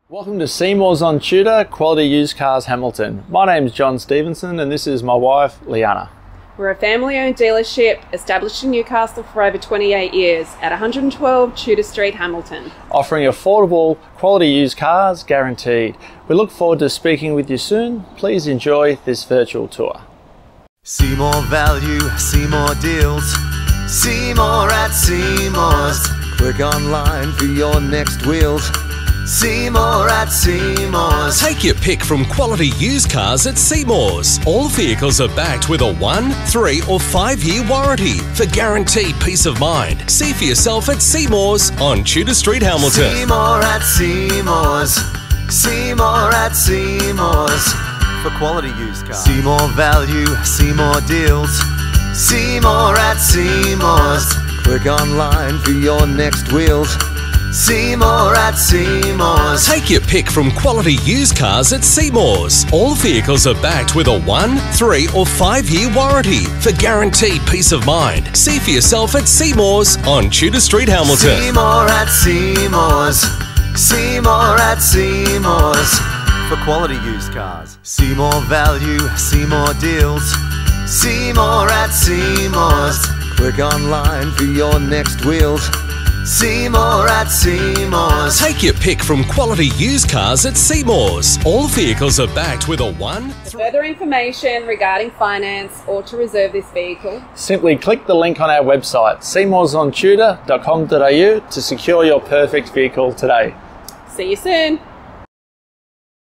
Welcome to Seymour's on T.U.D.O.R, Quality Used Cars Hamilton. My name's John Stevenson and this is my wife, Liana. We're a family-owned dealership established in Newcastle for over 28 years at 112 Tudor Street, Hamilton. Offering affordable, quality used cars guaranteed. We look forward to speaking with you soon. Please enjoy this virtual tour. See more value, see more deals. See more at Seymour's. Click online for your next wheels. See more at Seymour's. Take your pick from quality used cars at Seymour's. All vehicles are backed with a 1, 3 or 5 year warranty for guaranteed peace of mind. See for yourself at Seymour's on Tudor Street, Hamilton. See more at Seymour's. See more at Seymour's. For quality used cars. See more value, see more deals. See more at Seymour's. Click online for your next wheels. See more at Seymour's. Take your pick from quality used cars at Seymour's. All vehicles are backed with a 1, 3 or 5 year warranty for guaranteed peace of mind. See for yourself at Seymour's on Tudor Street, Hamilton. See more at Seymour's. See more at Seymour's. For quality used cars. See more value, see more deals. See more at Seymour's. Click online for your next wheels. See more at Seymour's. Take your pick from quality used cars at Seymour's. All vehicles are backed with a 1, 3... For further information regarding finance or to reserve this vehicle, Simply click the link on our website, seymoursontudor.com.au, to secure your perfect vehicle today. see you soon.